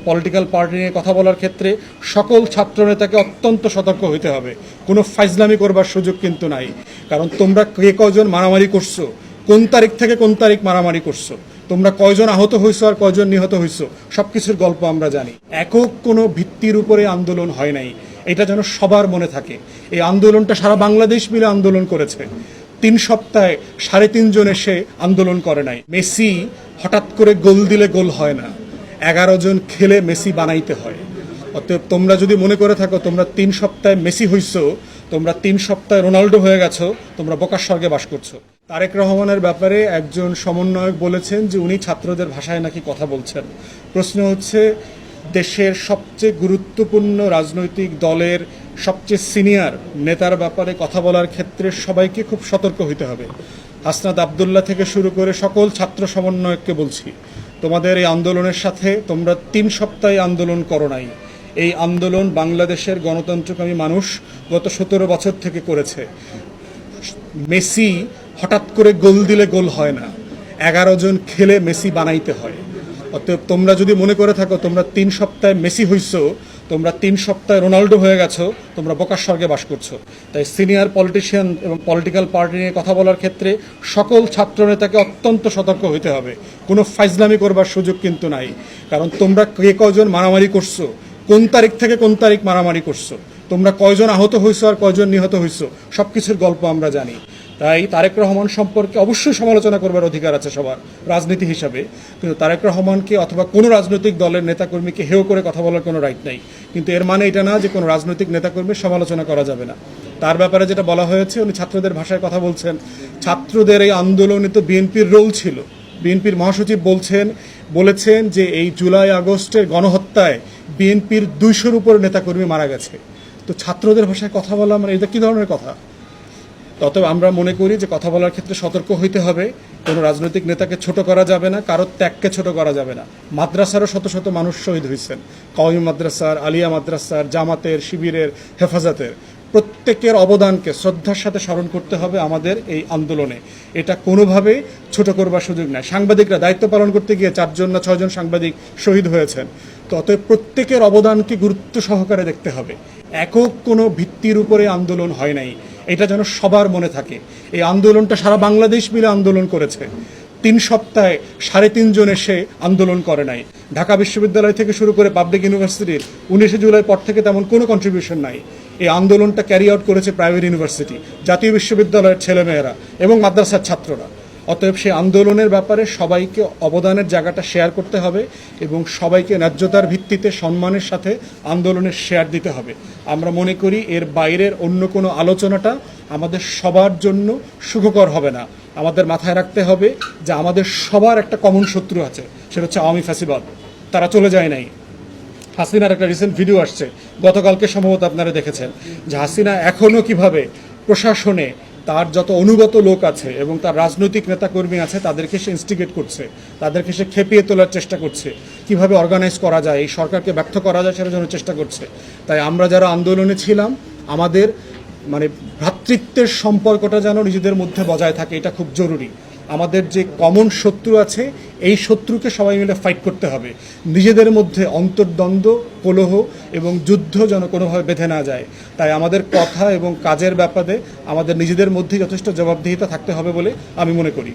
Political party নিয়ে কথা বলার ক্ষেত্রে সকল ছাত্রনেতাকে অত্যন্ত সতর্ক হইতে হবে। কোনো ফাইজলামি করবার সুযোগ কিন্তু নাই। কারণ তোমরা কে কয়জন মারামারি করছো, কোন তারিখ থেকে কোন তারিখ মারামারি করছো, তোমরা কয়জন আহত হইছো আর কয়জন নিহত হইছো, সবকিছুর গল্প আমরা জানি। একক কোনো ভিত্তির উপরে আন্দোলন হয় নাই, এটা যেন সবার মনে থাকে। এই আন্দোলনটা সারা বাংলাদেশ মিলে আন্দোলন করেছে। 3 সপ্তাহে 3.5 জন এসে আন্দোলন করে নাই। মেসি হঠাৎ করে গোল দিলে গোল হয় না, 11 জন খেলে মেসি বানাইতে হয়। অতএব তোমরা যদি মনে করে থাকো তোমরা 3 সপ্তাহে মেসি হইছো, তোমরা 3 সপ্তাহে রোনাল্ডো হয়ে গেছো, তোমরা বোকার স্বর্গে বাস করছো। তারেক রহমানের ব্যাপারে একজন সমন্বয়ক বলেছেন যে উনি ছাত্রদের ভাষায় নাকি কথা বলছেন। প্রশ্ন হচ্ছে, দেশের সবচেয়ে গুরুত্বপূর্ণ রাজনৈতিক দলের সবচেয়ে সিনিয়র নেতার ব্যাপারে কথা বলার ক্ষেত্রে সবাইকে খুব সতর্ক হতে হবে। হাসনাত আবদুল্লাহ থেকে শুরু করে সকল ছাত্র সমন্বয়ককে বলছি, তোমাদের এই আন্দোলনের সাথে তোমরা 3 সপ্তাহে আন্দোলন করো নাই। এই আন্দোলন বাংলাদেশের গণতন্ত্রকামী মানুষ গত 17 বছর থেকে করেছে। মেসি হঠাৎ করে গোল দিলে গোল হয় না, 11 জন খেলে মেসি বানাইতে হয়। অতএব তোমরা যদি মনে করে থাকো তোমরা 3 সপ্তাহে মেসি হইছো, তোমরা 3 সপ্তাহে রোনাল্ডো হয়ে গেছো, তোমরা বোকার স্বর্গে বাস করছো। তাই সিনিয়র পলিটিশিয়ান এবং পলিটিক্যাল পার্টি নিয়ে কথা বলার ক্ষেত্রে সকল ছাত্রনেতাকে অত্যন্ত সতর্ক হইতে হবে। কোনো ফাইজলামি করবার সুযোগ কিন্তু নাই। কারণ তোমরা কে কয়জন মারামারি করছো, কোন তারিখ থেকে কোন তারিখ মারামারি করছো, তোমরা কয়জন আহত হইছো আর কয়জন নিহত হইছো, সবকিছুর গল্প আমরা জানি। তাই তারেক রহমান সম্পর্কে অবশ্যই সমালোচনা করবার অধিকার আছে সবার রাজনীতি হিসাবে, কিন্তু তারেক রহমানকে অথবা কোনো রাজনৈতিক দলের নেতাকর্মীকে হেয় করে কথা বলার কোনো রাইট নাই। কিন্তু এর মানে এটা না যে কোনো রাজনৈতিক নেতাকর্মীর সমালোচনা করা যাবে না। তার ব্যাপারে যেটা বলা হয়েছে, উনি ছাত্রদের ভাষায় কথা বলছেন। ছাত্রদের এই আন্দোলনে তো বিএনপির রোল ছিল। বিএনপির মহাসচিব বলেছেন যে এই জুলাই আগস্টের গণহত্যায় বিএনপির 200-র উপর নেতাকর্মী মারা গেছে। তো ছাত্রদের ভাষায় কথা বলা মানে এটা কী ধরনের কথা? অতএব আমরা মনে করি যে কথা বলার ক্ষেত্রে সতর্ক হইতে হবে। কোনো রাজনৈতিক নেতাকে ছোট করা যাবে না, কারোর ত্যাগকে ছোট করা যাবে না। মাদ্রাসারও শত শত মানুষ শহীদ হয়েছেন, কওমি মাদ্রাসার, আলিয়া মাদ্রাসার, জামাতের, শিবিরের, হেফাজতের। প্রত্যেকের অবদানকে শ্রদ্ধার সাথে স্মরণ করতে হবে আমাদের এই আন্দোলনে। এটা কোনোভাবে ছোট করবার সুযোগ নাই। সাংবাদিকরা দায়িত্ব পালন করতে গিয়ে 4 জন না 6 জন সাংবাদিক শহীদ হয়েছেন। তো অতএব প্রত্যেকের অবদানকে গুরুত্ব সহকারে দেখতে হবে। একক কোনো ভিত্তির উপরে আন্দোলন হয় নাই, এটা যেন সবার মনে থাকে। এই আন্দোলনটা সারা বাংলাদেশ মিলে আন্দোলন করেছে। 3 সপ্তাহে 3.5 জন এসে আন্দোলন করে নাই। ঢাকা বিশ্ববিদ্যালয় থেকে শুরু করে পাবলিক ইউনিভার্সিটির 19 জুলাই পর থেকে তেমন কোনো কন্ট্রিবিউশন নাই। এই আন্দোলনটা ক্যারি আউট করেছে প্রাইভেট ইউনিভার্সিটি, জাতীয় বিশ্ববিদ্যালয়ের ছেলেমেয়েরা এবং মাদ্রাসার ছাত্ররা। অতএব সেই আন্দোলনের ব্যাপারে সবাইকে অবদানের জায়গাটা শেয়ার করতে হবে এবং সবাইকে ন্যায্যতার ভিত্তিতে সম্মানের সাথে আন্দোলনের শেয়ার দিতে হবে। আমরা মনে করি এর বাইরের অন্য কোনো আলোচনাটা আমাদের সবার জন্য সুখকর হবে না। আমাদের মাথায় রাখতে হবে যে আমাদের সবার একটা কমন শত্রু আছে, সেটা হচ্ছে আওয়ামী ফ্যাসিবাদ। তারা চলে যায় নাই। হাসিনার একটা রিসেন্ট ভিডিও আসছে, গতকালকে সম্ভবত আপনারা দেখেছেন, যে হাসিনা এখনও কিভাবে প্রশাসনে তার যত অনুগত লোক আছে এবং তার রাজনৈতিক নেতাকর্মী আছে তাদেরকে সে ইনস্টিগেট করছে, তাদেরকে সে খেপিয়ে তোলার চেষ্টা করছে, কিভাবে অর্গানাইজ করা যায়, এই সরকারকে ব্যর্থ করা যায় সেটার জন্য চেষ্টা করছে। তাই আমরা যারা আন্দোলনে ছিলাম, আমাদের ভ্রাতৃত্বের সম্পর্কটা যেন নিজেদের মধ্যে বজায় থাকে, এটা খুব জরুরি। আমাদের যে কমন শত্রু আছে, এই শত্রুকে সবাই মিলে ফাইট করতে হবে। নিজেদের মধ্যে অন্তর্দ্বন্দ্ব, কলহ এবং যুদ্ধ যেন কোনোভাবে বেঁধে না যায়। তাই আমাদের কথা এবং কাজের ব্যাপারে আমাদের নিজেদের মধ্যে যথেষ্ট জবাবদিহিতা থাকতে হবে বলে আমি মনে করি।